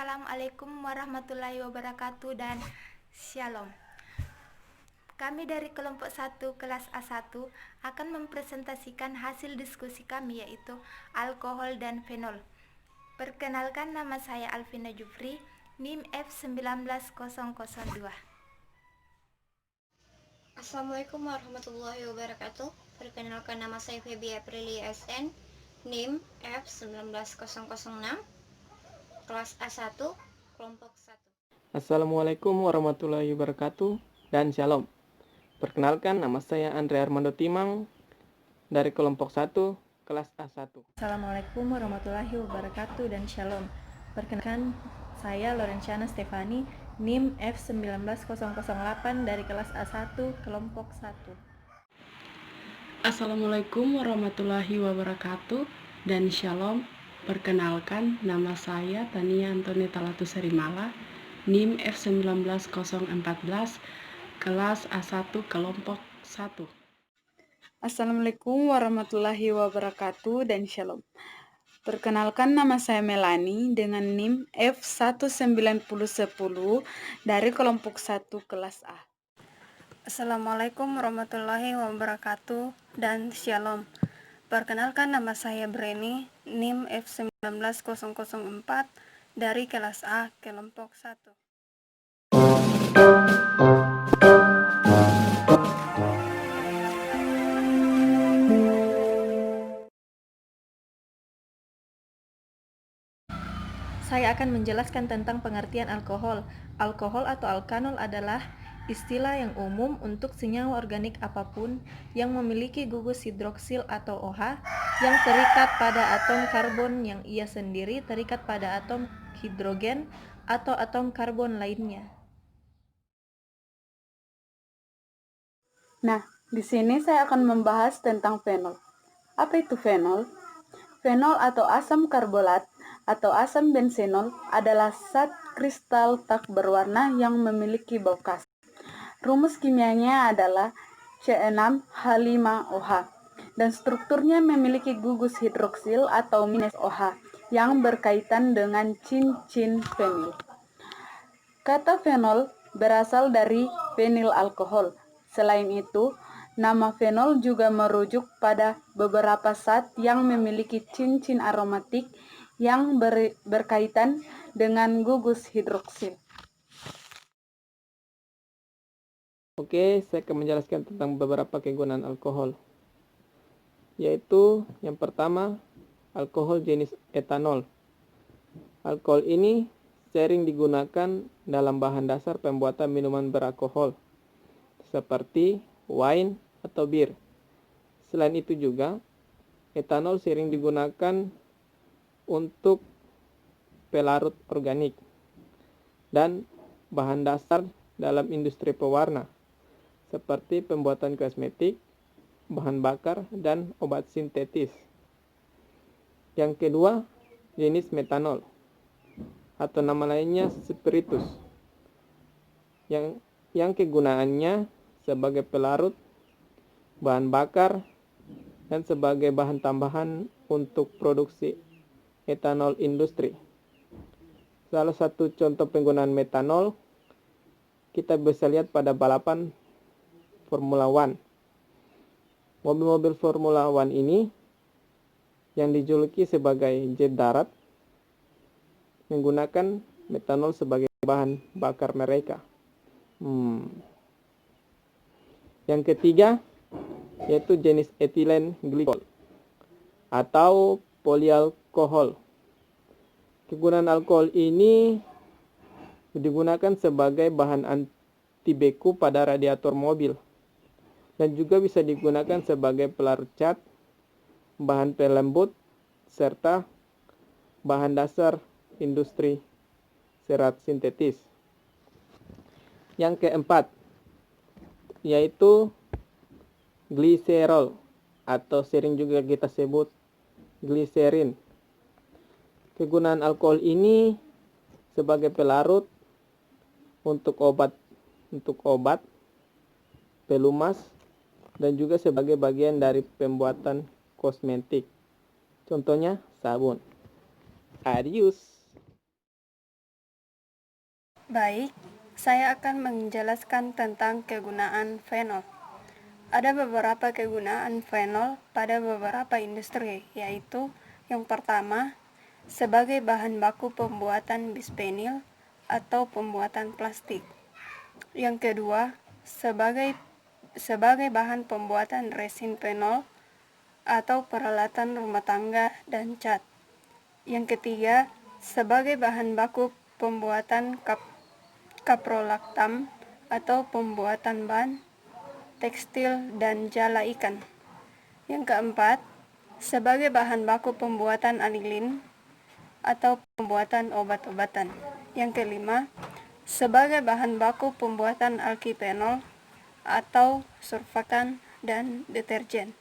Assalamualaikum warahmatullahi wabarakatuh dan Shalom. Kami dari kelompok 1 kelas A1 akan mempresentasikan hasil diskusi kami, yaitu alkohol dan fenol. Perkenalkan, nama saya Alvina Jufri, NIM F19002. Assalamualaikum warahmatullahi wabarakatuh. Perkenalkan, nama saya Febi Aprilia SN, NIM F19006, kelas A1, kelompok 1. Assalamualaikum warahmatullahi wabarakatuh dan Shalom. Perkenalkan, nama saya Andre Armando Timang dari kelompok 1 kelas A1. Assalamualaikum warahmatullahi wabarakatuh dan Shalom. Perkenalkan, saya Lorenciana Stefani, NIM F19008 dari kelas A1 kelompok 1. Assalamualaikum warahmatullahi wabarakatuh dan Shalom. Perkenalkan, nama saya Tania Antonita Latu Serimala, NIM F19014, kelas A1 kelompok 1. Assalamualaikum warahmatullahi wabarakatuh dan Shalom. Perkenalkan, nama saya Melani dengan NIM F19010 dari kelompok 1 kelas A. Assalamualaikum warahmatullahi wabarakatuh dan Shalom. Perkenalkan, nama saya Breni, NIM F19004 dari kelas A kelompok 1. Saya akan menjelaskan tentang pengertian alkohol. Alkohol atau alkanol adalah istilah yang umum untuk senyawa organik apapun yang memiliki gugus hidroksil atau OH yang terikat pada atom karbon yang ia sendiri terikat pada atom hidrogen atau atom karbon lainnya. Nah, di sini saya akan membahas tentang fenol. Apa itu fenol? Fenol atau asam karbolat atau asam bensenol adalah zat kristal tak berwarna yang memiliki bau khas. Rumus kimianya adalah C6H5OH dan strukturnya memiliki gugus hidroksil atau minus OH yang berkaitan dengan cincin fenil. Kata fenol berasal dari fenil alkohol. Selain itu, nama fenol juga merujuk pada beberapa zat yang memiliki cincin aromatik yang berkaitan dengan gugus hidroksil. Oke, saya akan menjelaskan tentang beberapa kegunaan alkohol. Yaitu yang pertama, alkohol jenis etanol. Alkohol ini sering digunakan dalam bahan dasar pembuatan minuman beralkohol seperti wine atau bir. Selain itu juga, etanol sering digunakan untuk pelarut organik dan bahan dasar dalam industri pewarna seperti pembuatan kosmetik, bahan bakar, dan obat sintetis. Yang kedua, jenis metanol atau nama lainnya spiritus yang kegunaannya sebagai pelarut, bahan bakar, dan sebagai bahan tambahan untuk produksi etanol industri. Salah satu contoh penggunaan metanol kita bisa lihat pada balapan Formula One. Mobil-mobil Formula One ini yang dijuluki sebagai jet darat menggunakan metanol sebagai bahan bakar mereka. Yang ketiga yaitu jenis etilen glikol atau polialkohol. Kegunaan alkohol ini digunakan sebagai bahan anti beku pada radiator mobil dan juga bisa digunakan sebagai pelarut cat, bahan pelembut, serta bahan dasar industri serat sintetis. Yang keempat yaitu gliserol atau sering juga kita sebut gliserin. Kegunaan alkohol ini sebagai pelarut untuk obat, pelumas, dan juga sebagai bagian dari pembuatan kosmetik. Contohnya sabun. Adios. Baik, saya akan menjelaskan tentang kegunaan fenol. Ada beberapa kegunaan fenol pada beberapa industri, yaitu yang pertama, sebagai bahan baku pembuatan bispenil atau pembuatan plastik. Yang kedua, sebagai bahan pembuatan resin fenol atau peralatan rumah tangga dan cat. Yang ketiga, sebagai bahan baku pembuatan kaprolaktam atau pembuatan ban, tekstil, dan jala ikan. Yang keempat, sebagai bahan baku pembuatan anilin atau pembuatan obat-obatan. Yang kelima, sebagai bahan baku pembuatan alkifenol atau surfaktan dan deterjen.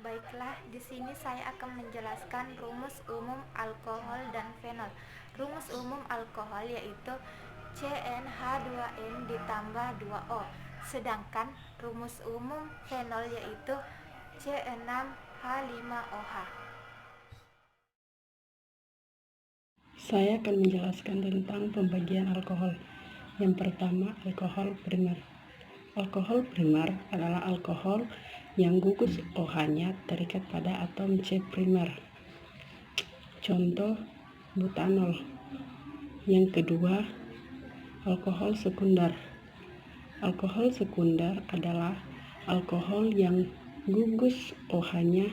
Baiklah, di sini saya akan menjelaskan rumus umum alkohol dan fenol. Rumus umum alkohol yaitu CnH2n ditambah 2O. Sedangkan rumus umum fenol yaitu C6H5OH. Saya akan menjelaskan tentang pembagian alkohol. Yang pertama, alkohol primer. Alkohol primer adalah alkohol yang gugus OH-nya terikat pada atom C primer. Contoh, butanol. Yang kedua, alkohol sekunder. Alkohol sekunder adalah alkohol yang gugus OH-nya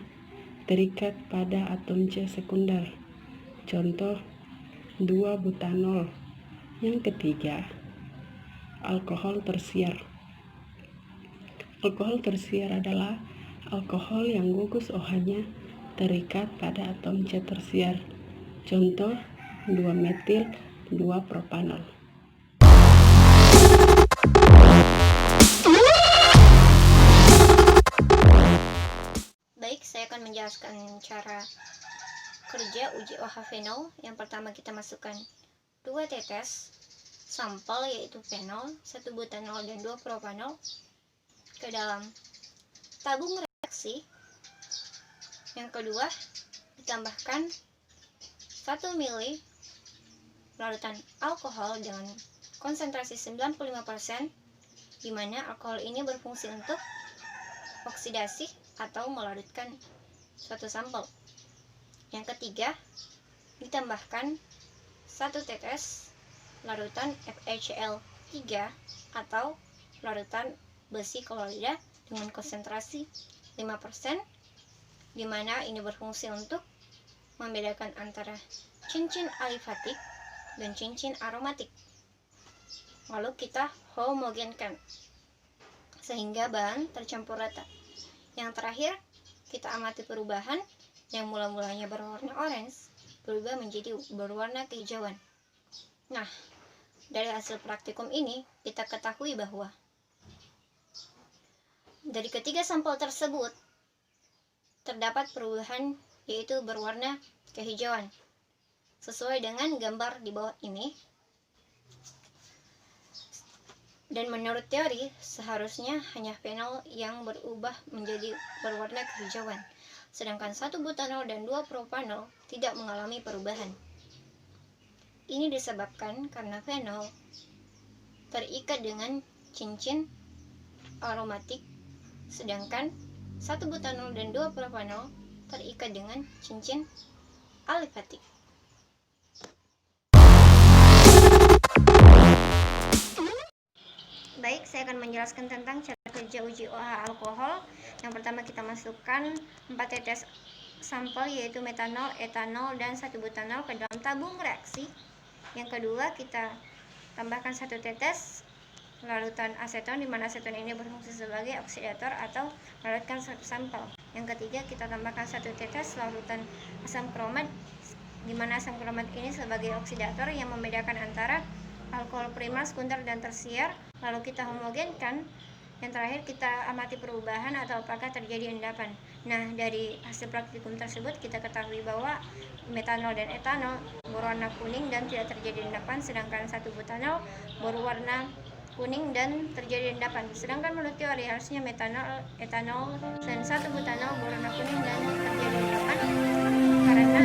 terikat pada atom C sekunder. Contoh, 2-butanol. Yang ketiga, alkohol tersier. Alkohol tersier adalah alkohol yang gugus OH-nya terikat pada atom C tersier. Contoh, 2-metil 2-propanol. Baik, saya akan menjelaskan cara kerja uji OH fenol. Yang pertama, kita masukkan 2 tetes sampel yaitu fenol, 1 butanol dan 2 propanol ke dalam tabung reaksi. Yang kedua, ditambahkan 1 ml larutan alkohol dengan konsentrasi 95%, di mana alkohol ini berfungsi untuk oksidasi atau melarutkan suatu sampel. Yang ketiga, ditambahkan 1 tetes larutan FeCl3 atau larutan besi klorida dengan konsentrasi 5%, di mana ini berfungsi untuk membedakan antara cincin alifatik dan cincin aromatik. Lalu kita homogenkan sehingga bahan tercampur rata. Yang terakhir, kita amati perubahan yang mula-mulanya berwarna orange berubah menjadi berwarna kehijauan. Nah, dari hasil praktikum ini kita ketahui bahwa dari ketiga sampel tersebut terdapat perubahan yaitu berwarna kehijauan sesuai dengan gambar di bawah ini. Dan menurut teori, seharusnya hanya fenol yang berubah menjadi berwarna kehijauan, sedangkan 1 butanol dan 2 propanol tidak mengalami perubahan. Ini disebabkan karena fenol terikat dengan cincin aromatik, sedangkan 1 butanol dan 2 propanol terikat dengan cincin alifatik. Baik, saya akan menjelaskan tentang cara kerja uji OH alkohol. Yang pertama, kita masukkan 4 tetes sampel yaitu metanol, etanol, dan 1 butanol ke dalam tabung reaksi. Yang kedua, kita tambahkan 1 tetes larutan aseton, di mana aseton ini berfungsi sebagai oksidator atau melarutkan satu sampel. Yang ketiga, kita tambahkan 1 tetes larutan asam kromat, di mana asam kromat ini sebagai oksidator yang membedakan antara alkohol primer, sekunder, dan tersier. Lalu kita homogenkan. Yang terakhir, kita amati perubahan atau apakah terjadi endapan. Nah, dari hasil praktikum tersebut kita ketahui bahwa metanol dan etanol berwarna kuning dan tidak terjadi endapan, sedangkan 1 butanol berwarna kuning dan terjadi endapan. Sedangkan menurut teori harusnya metanol, etanol, dan 1 butanol berwarna kuning dan terjadi endapan karena